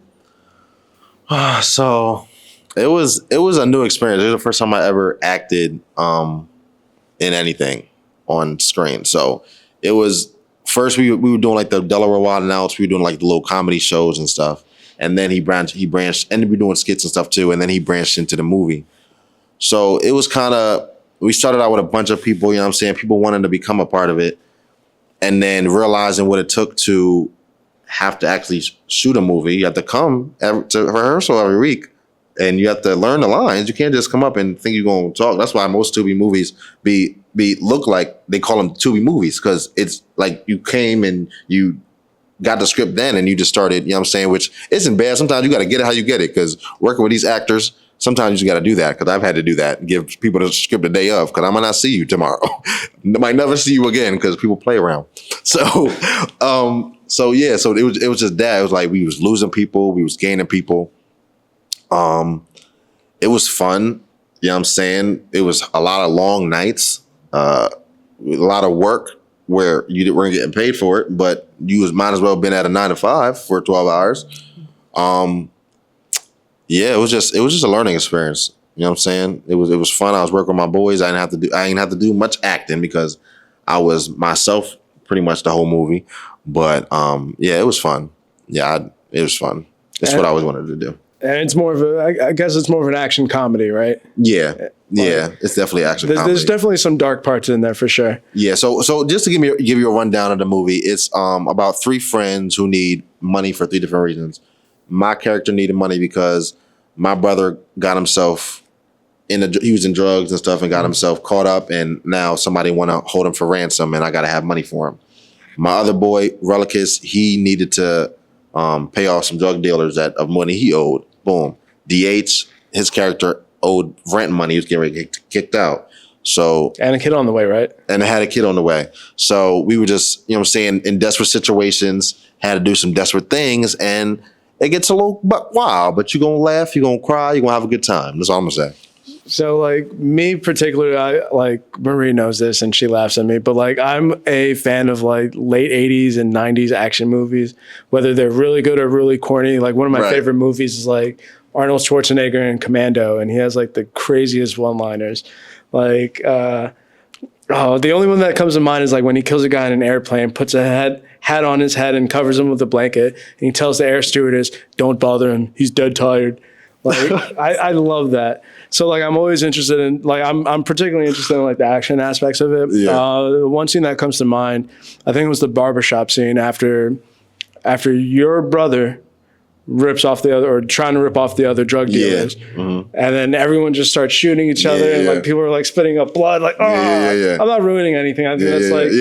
So it was a new experience. It was the first time I ever acted in anything on screen. So it was first we were doing like the Delaware Wild and Outs. We were doing like the little comedy shows and stuff. And then he branched, and we were doing skits and stuff too. And then he branched into the movie. So it was kind of, we started out with a bunch of people, you know what I'm saying? People wanting to become a part of it. And then realizing what it took to have to actually shoot a movie. You have to come to rehearsal every week. And you have to learn the lines. You can't just come up and think you're going to talk. That's why most Tubi movies look like, they call them Tubi movies. Because it's like you came and you got the script then and you just started, you know what I'm saying? Which isn't bad. Sometimes you got to get it how you get it. Because working with these actors, sometimes you just got to do that, because I've had to do that. Give people the script the day of, because I might not see you tomorrow. I might never see you again because people play around. So, so it was just that. It was like we was losing people, we was gaining people. It was fun. You know what I'm saying? It was a lot of long nights, a lot of work where you weren't getting paid for it, but you might as well have been at a 9 to 5 for 12 hours. Yeah, it was just a learning experience. You know what I'm saying? It was fun. I was working with my boys. I didn't have to do much acting because I was myself pretty much the whole movie. But yeah, it was fun. Yeah, it was fun. That's what I always wanted to do. And it's more of I guess it's more of an action comedy, right? Yeah. Yeah, it's definitely action comedy. There's definitely some dark parts in there for sure. Yeah, so just to give you a rundown of the movie, it's about 3 friends who need money for 3 different reasons. My character needed money because my brother got himself he was in drugs and stuff and got himself caught up, and now somebody want to hold him for ransom, and I got to have money for him. My other boy, Relicus, he needed to pay off some drug dealers of money he owed. Boom. DH, his character owed rent money. He was getting ready to get kicked out. So, and a kid on the way, right? And I had a kid on the way. So we were just, you know what I'm saying, in desperate situations, had to do some desperate things, and it gets a little wild, but you're going to laugh, you're going to cry, you're going to have a good time. That's all I'm going to say. So, like, me particularly, Marie knows this and she laughs at me, but, like, I'm a fan of, like, late 80s and 90s action movies, whether they're really good or really corny. Like, one of my favorite movies is, like, Arnold Schwarzenegger in Commando, and he has, like, the craziest one-liners. Like, the only one that comes to mind is, like, when he kills a guy in an airplane, puts a hat on his head and covers him with a blanket, and he tells the air stewardess, "Don't bother him, he's dead tired." Like, I love that. So, like, I'm always interested in, like, I'm particularly interested in, like, the action aspects of it. Yeah. The one scene that comes to mind, I think it was the barbershop scene after your brother rips off the other, or trying to rip off the other drug dealers. Yeah. Mm-hmm. And then everyone just starts shooting each other, and, like, people are, like, spitting up blood, like, I'm not ruining anything. I think that's, like...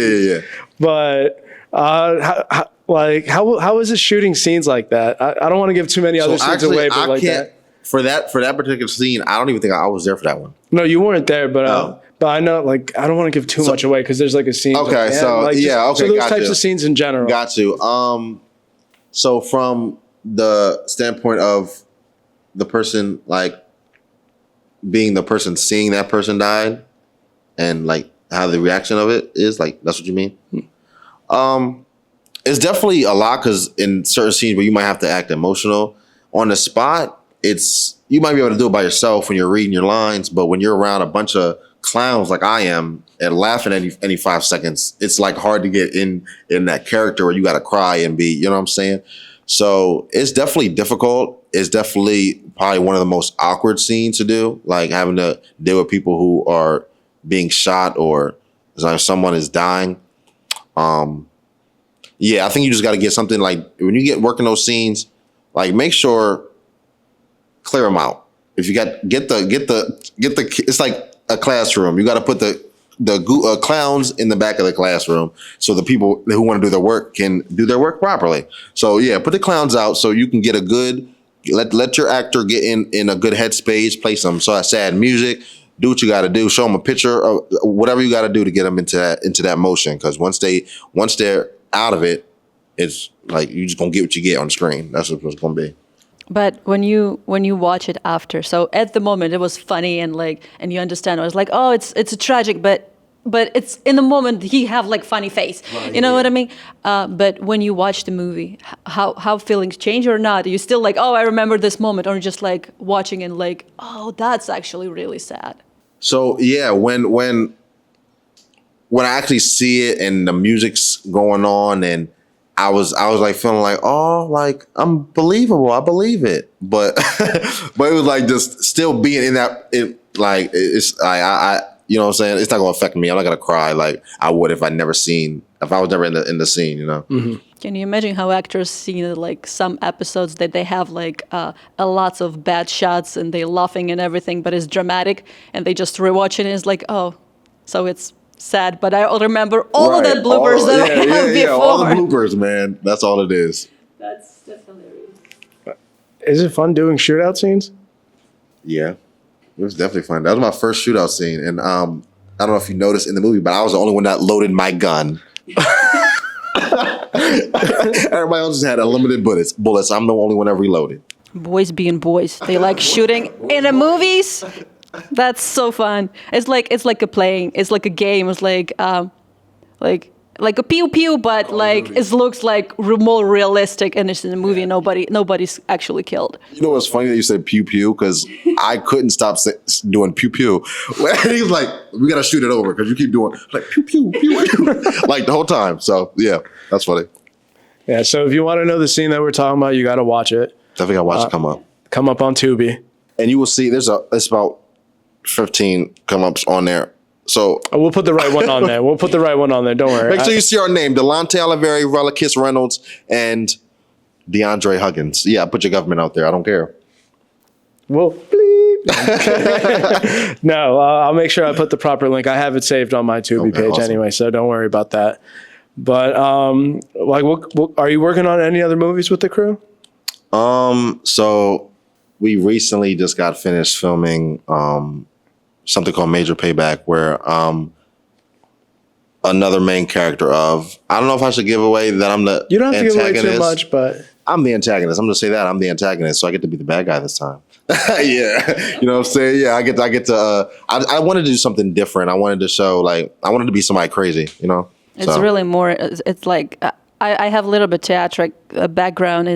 But, how is it shooting scenes like that? I don't want to give too many other scenes away, but like that. For that particular scene, I don't even think I was there for that one. No, you weren't there, but I know, like, I don't want to give too much away because there's, like, a scene. Okay, like, so like, yeah, okay, so those types of scenes in general. Got you. So from the standpoint of the person, like, being the person seeing that person died, and, like, how the reaction of it is, like, that's what you mean? It's definitely a lot, because in certain scenes where you might have to act emotional on the spot, you might be able to do it by yourself when you're reading your lines, but when you're around a bunch of clowns like I am and laughing any 5 seconds, it's like hard to get in that character where you got to cry and be, you know what I'm saying? So it's definitely difficult. It's definitely probably one of the most awkward scenes to do, like having to deal with people who are being shot or like someone is dying. Yeah, I think you just got to get something like when you get working those scenes, like make sure clear them out. If you get the it's like a classroom. You got to put the clowns in the back of the classroom so the people who want to do their work can do their work properly. So yeah, put the clowns out so you can get a good let your actor get in a good headspace, play some sad music, do what you got to do, show them a picture of whatever you got to do to get them into that motion. Because once they're out of it, it's like you just gonna get what you get on the screen. That's what it's gonna be. But when you watch it after, so at the moment it was funny and you understand. I was like, oh, it's a tragic, but it's in the moment he have like funny face. Right, you know what I mean? But when you watch the movie, how feelings change or not? Are you still like, oh, I remember this moment, or just like watching and like, oh, that's actually really sad. So yeah, when I actually see it and the music's going on and I was like feeling like, oh, like I'm believable. I believe it. But but it was like just still being in that, I you know what I'm saying? It's not gonna affect me. I'm not gonna cry like I would if I was never in the scene, you know? Mm-hmm. Can you imagine how actors see like some episodes that they have like a lots of bad shots and they're laughing and everything, but it's dramatic and they just rewatch it and it's like, oh, so it's sad, but I remember all the bloopers that I had before. All the bloopers, man. That's all it is. That's hilarious. Is it fun doing shootout scenes? Yeah, it was definitely fun. That was my first shootout scene, and I don't know if you noticed in the movie, but I was the only one that loaded my gun. Everybody else just had unlimited bullets. I'm the only one that reloaded. Boys being boys, they like shooting in the movies. That's so fun. It's like a playing. It's like a game. It's like a pew pew, but it looks like more realistic, and it's in a movie. Yeah. Nobody's actually killed. You know what's funny that you said pew pew, because I couldn't stop doing pew pew. He was like, "We gotta shoot it over because you keep doing like pew pew pew pew," like the whole time. So yeah, that's funny. Yeah. So if you want to know the scene that we're talking about, you got to watch it. Definitely gotta watch it come up on Tubi, and you will see. It's about 15 come-ups on there. So we'll put the right one on there. Don't worry. Make sure you see our name: Delonte Oliveri, Relicus Reynolds, and DeAndre Huggins. Yeah, put your government out there. I don't care. Well, bleep. No, I'll make sure I put the proper link. I have it saved on my Tubi page awesome. Anyway, so don't worry about that. But what are you working on any other movies with the crew? So we recently just got finished filming something called Major Payback, where another main character of, I don't know if I should give away that I'm the You don't have to give away too much, but I'm the antagonist. I'm going to say that I'm the antagonist, so I get to be the bad guy this time. Yeah, you know what I'm saying? Yeah, I get to. I wanted to do something different. I wanted to show I wanted to be somebody crazy. You know, it's really more. It's like I have a little bit theatric background,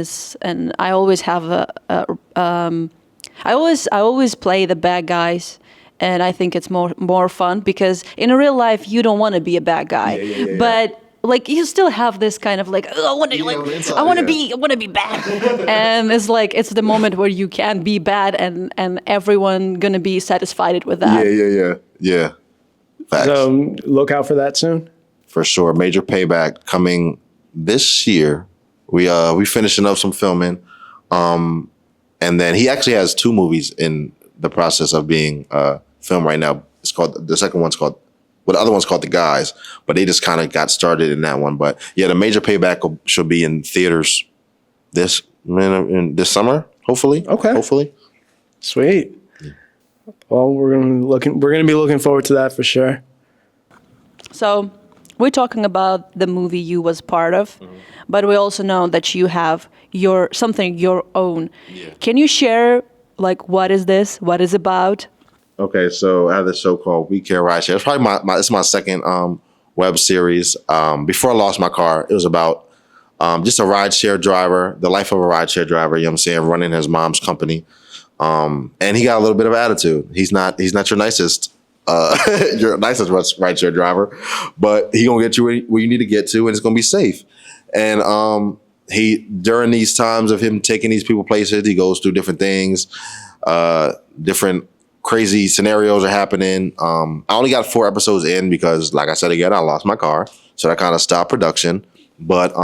and I always have I always play the bad guys. And I think it's more fun because in real life you don't want to be a bad guy, but like you still have this kind of like, oh, I want to be bad, and it's the moment where you can be bad and everyone gonna be satisfied with that. Yeah. Facts. So look out for that soon. For sure, Major Payback coming this year. We finishing up some filming, and then he actually has 2 movies in the process of being filmed right now. The second one's called, well, the other one's called The Guys, but they just kind of got started in that one. But yeah, the Major Payback should be in theaters this summer, hopefully. Okay. Hopefully. Sweet. Yeah. Well, we're gonna be looking forward to that for sure. So we're talking about the movie you was part of, but we also know that you have your own. Yeah. Can you share what is this? What is it about? Okay, so I have this show called We Care Rideshare. It's probably it's my second web series. Before I lost my car, it was about just a rideshare driver, the life of a rideshare driver, you know what I'm saying, running his mom's company. And he got a little bit of attitude. He's not your nicest rideshare driver, but he gonna get you where you need to get to, and it's gonna be safe. And he, during these times of him taking these people places, he goes through different things, different crazy scenarios are happening. I only got 4 episodes in because, like I said again, I lost my car, so that kind of stopped production. But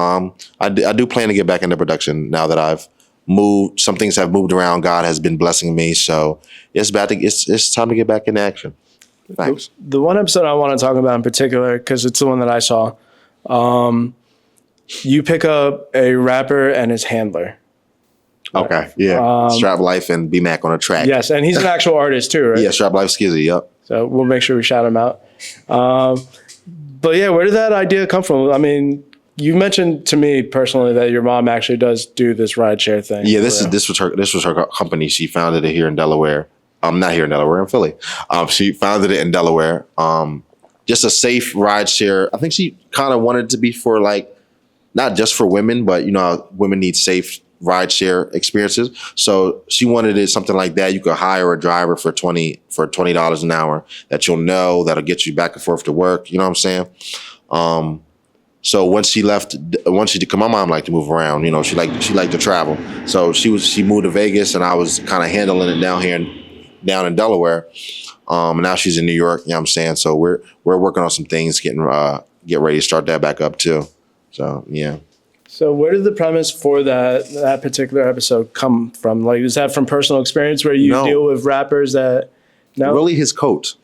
I do plan to get back into production now that I've moved. Some things have moved around. God has been blessing me, so it's time to get back into action. Thanks. The one episode I want to talk about in particular, because it's the one that I saw, you pick up a rapper and his handler. Okay, yeah. Strap Life and B-Mac on a track. Yes, and he's an actual artist too, right? Yeah, Strap Life Skizzy, yep. So we'll make sure we shout him out. But yeah, where did that idea come from? I mean, you mentioned to me personally that your mom actually does do this rideshare thing. Yeah, this was her company. She founded it here in Delaware. Not here in Delaware, in Philly. She founded it in Delaware. Just a safe rideshare. I think she kind of wanted it to be for like, not just for women, but you know, women need safe rideshare experiences. So she wanted it something like that. You could hire a driver for $20 an hour that you'll know that'll get you back and forth to work. You know what I'm saying? So once she did, cause my mom liked to move around. You know, she liked to travel. So she moved to Vegas, and I was kind of handling it down in Delaware. And now she's in New York. You know what I'm saying? So we're working on some things, get ready to start that back up too. So yeah. So where did the premise for that particular episode come from? Like, is that from personal experience where you deal with rappers that? No, really, his coat.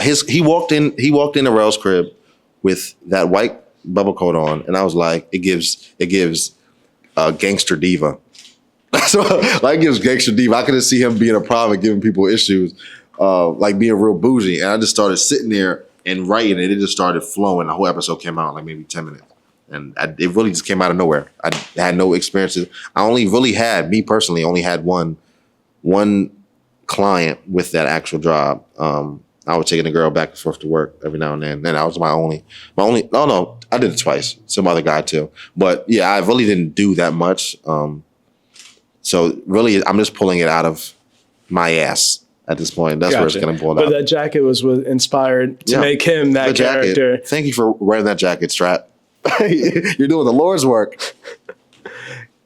He walked in the Rail's crib with that white bubble coat on, and I was like, it gives gangster diva. So like, it gives gangster diva. I couldn't see him being a problem and giving people issues, like being real bougie. And I just started sitting there and writing, and it just started flowing. The whole episode came out in like maybe 10 minutes. And it really just came out of nowhere. I had no experiences. I me personally, only had one client with that actual job. I was taking a girl back and forth to work every now and then. And that was my only, no, I did it twice. Some other guy too. But yeah, I really didn't do that much. So really, I'm just pulling it out of my ass at this point. That's where it's going to boil out. But that jacket was inspired to make him that character. Thank you for wearing that jacket, Strap. You're doing the Lord's work.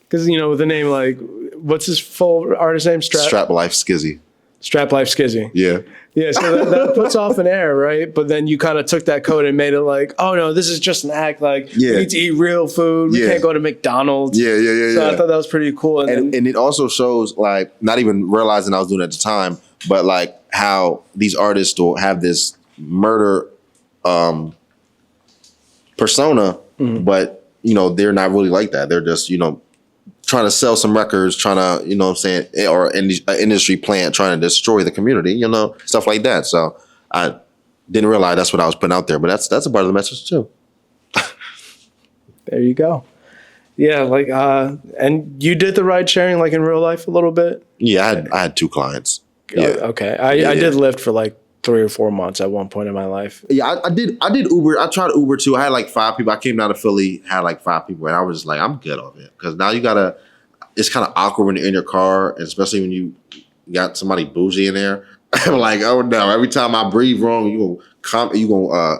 Because, you know, with a name like, what's his full artist name? Strap Life Skizzy. Strap Life Skizzy. Yeah. Yeah, so that puts off an air, right? But then you kind of took that code and made it like, oh no, this is just an act. Like, we need to eat real food. We can't go to McDonald's. Yeah. So I thought that was pretty cool. And it also shows, like, not even realizing I was doing it at the time, but like how these artists will have this murder persona, but, you know, they're not really like that. They're just, you know, trying to sell some records, trying to, you know what I'm saying, or industry plant trying to destroy the community, you know, stuff like that. So I didn't realize that's what I was putting out there, but that's a part of the message too. There you go. Yeah, like, and you did the ride sharing like in real life a little bit? Yeah, I had 2 clients. Yeah. Okay. I did Lyft for like 3 or 4 months at one point in my life. Yeah, I did Uber. I tried Uber too. I had like 5 people. I came down to Philly, had like 5 people, and I was just like, I'm good off it. Because now it's kind of awkward when you're in your car, especially when you got somebody bougie in there. I'm like, oh no, every time I breathe wrong, you gonna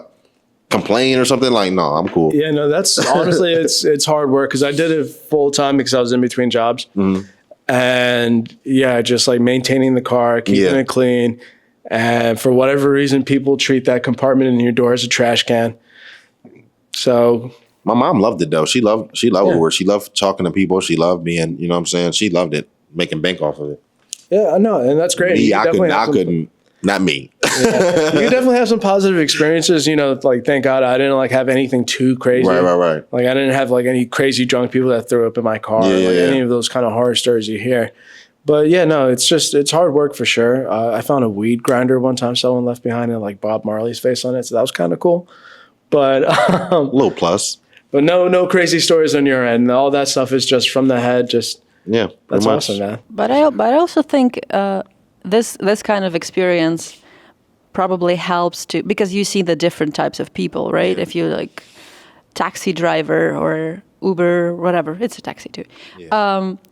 complain or something? Like, no, I'm cool. Yeah, no, that's honestly, it's hard work because I did it full time because I was in between jobs. Mm-hmm. And yeah, just like maintaining the car, keeping it clean. And for whatever reason, people treat that compartment in your door as a trash can. So my mom loved it though. She loved Uber. She loved talking to people. She loved being, you know what I'm saying? She loved it, making bank off of it. Yeah, I know. And that's great. Me, I couldn't, not me. Yeah. You definitely have some positive experiences, you know, like thank God I didn't like have anything too crazy. Right. Like I didn't have like any crazy drunk people that threw up in my car, any of those kind of horror stories you hear. But yeah, no, it's hard work for sure. I found a weed grinder one time someone left behind and like Bob Marley's face on it. So that was kind of cool. But a little plus. But no crazy stories on your end. All that stuff is just from the head. Just that's awesome, man. But I also think this kind of experience probably helps to, because you see the different types of people, right? If you like taxi driver or Uber, whatever. It's a taxi too.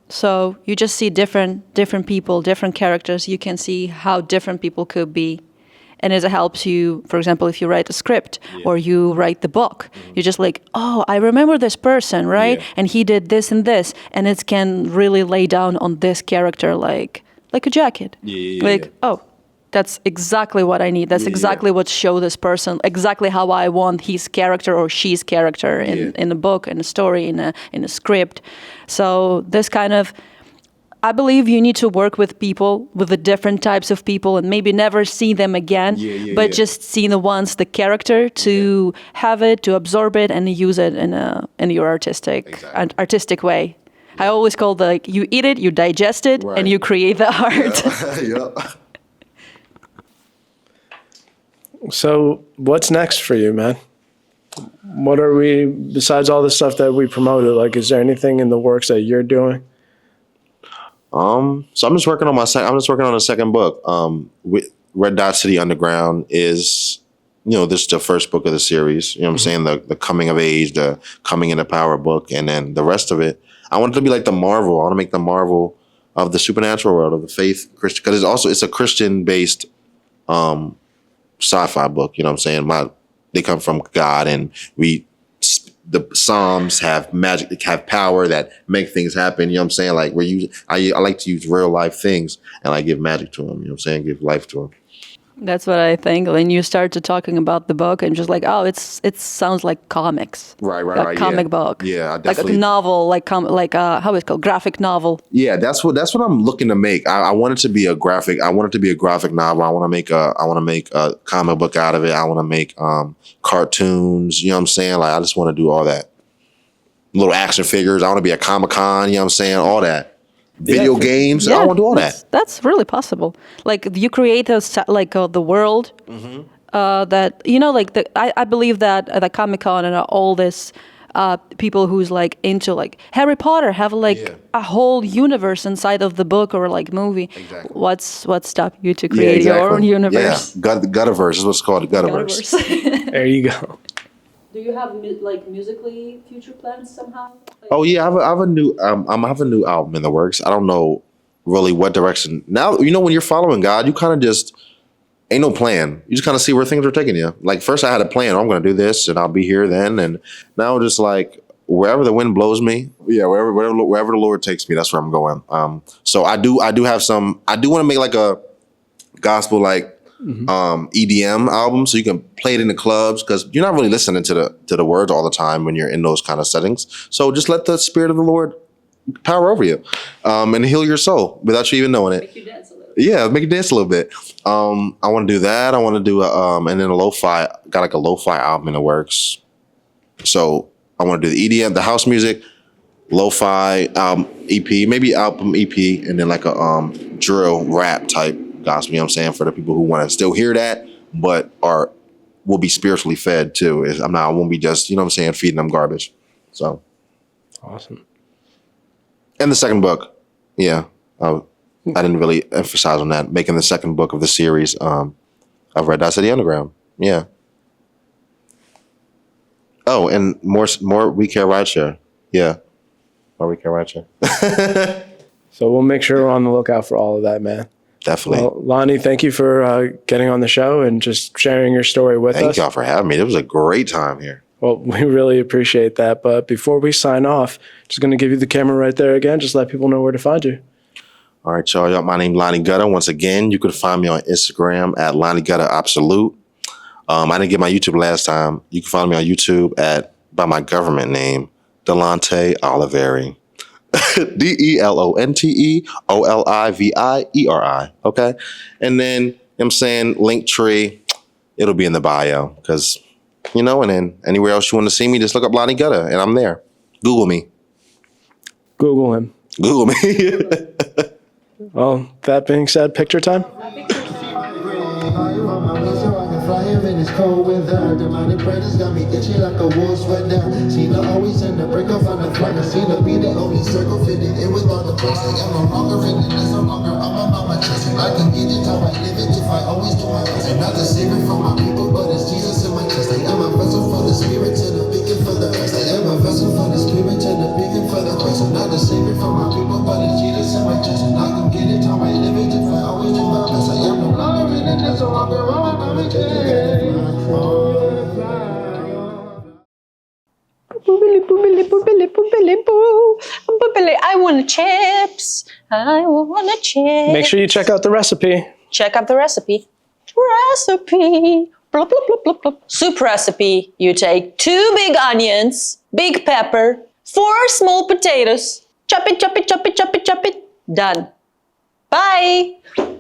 So you just see different people, different characters. You can see how different people could be. And it helps you, for example, if you write a script or you write the book, you're just like, oh, I remember this person, right? Yeah. And he did this and this. And it can really lay down on this character like a jacket. Oh, that's exactly what I need. That's exactly what show this person, exactly how I want his character or she's character in a book, in a story, in a script. So this kind of, I believe you need to work with people, with the different types of people, and maybe never see them again, but just see the ones, the character, to have it, to absorb it, and use it in your artistic way. I always call you eat it, you digest it, and you create the art. So what's next for you, man? What are we, besides all the stuff that we promoted, like, is there anything in the works that you're doing? So I'm just working on a second book. Red Dot City Underground is, this is the first book of the series. You know what I'm saying? The coming of age, the coming into power book, and then the rest of it. I want it to be like the Marvel. I want to make the Marvel of the supernatural world, of the faith Christian, because it's a Christian based sci-fi book. You know what I'm saying? They come from God, and the Psalms have magic, have power that make things happen. You know what I'm saying? Like I like to use real life things and I give magic to them. You know what I'm saying? Give life to them. That's what I think. When you start to talking about the book and just like, oh, it sounds like comics. Right. Comic book. Yeah, like a novel, how it's called, graphic novel. Yeah, that's what I'm looking to make. I want it to be a graphic. I want it to be a graphic novel. I want to make a comic book out of it. I want to make cartoons. You know what I'm saying? Like I just want to do all that. Little action figures. I want to be a Comic-Con. You know what I'm saying? All that. Video games. I want to do all that. That's really possible. Like you create the world that I believe that the Comic-Con and all this people who's like into like Harry Potter have a whole universe inside of the book or like movie. Exactly. What stopped you to create your own universe? Yeah, Guttiverse is what's called. Guttiverse. There you go. Do you have musically future plans somehow? Oh yeah, I have a new album in the works. I don't know really what direction. Now when you're following God, you kind of just ain't no plan. You just kind of see where things are taking you. Like first I had a plan. I'm going to do this and I'll be here then. And now just like wherever the wind blows me, wherever the Lord takes me, that's where I'm going. So I do have some. I do want to make like a gospel EDM album, so you can play it in the clubs because you're not really listening to the words all the time when you're in those kind of settings. So just let the Spirit of the Lord power over you and heal your soul without you even knowing it. Make you dance a little. Yeah, make you dance a little bit. I want to do that. I want to do and then a lo-fi. Got like a lo-fi album in the works. So I want to do the EDM, the house music, lo-fi EP, maybe album EP, and then like a drill rap type gospel. You know what I'm saying? For the people who want to still hear that, but will be spiritually fed too. I won't be just feeding them garbage. So awesome. And the second book, I didn't really emphasize on that. Making the second book of the series of Red Dot City Underground. Yeah. Oh, and more We Care Rideshare. Yeah. More We Care Rideshare. So we'll make sure we're on the lookout for all of that, man. Definitely. Well, Lonnie, thank you for getting on the show and just sharing your story with us. Thank y'all for having me. It was a great time here. Well, we really appreciate that. But before we sign off, just going to give you the camera right there again. Just let people know where to find you. All right, y'all. My name's Lonnie Gutta. Once again, you can find me on Instagram at Lonnie Gutta Absolute. I didn't get my YouTube last time. You can find me on YouTube by my government name, Delonte Oliveri. DELONTE OLIVIERI. Okay. And then I'm saying Linktree, it'll be in the bio because, and then anywhere else you want to see me, just look up Lonnie Gutta and I'm there. Google me. Google him. Google me. Well, that being said, picture time. Cold weather, demonic predators got me itchy like a wolf sweat down. Seen her always in the break off on the flag. I seen her be the only circle fitted. It was on the place. I got no longer in it, it's no longer I'm about my chest. I can get it how I live it if I always do my best. I'm not the savior for my people, but it's Jesus in my chest. I am a vessel for the spirit to the beacon for the rest. I am a vessel for the spirit to I want chips. I want a chip. Make sure you check out the recipe. Check out the recipe. Recipe. Blop, blop, blop, blop, blop. Soup recipe. You take 2 big onions, big pepper, 4 small potatoes. Chop it, chop it, chop it, chop it, chop it. Done. Bye.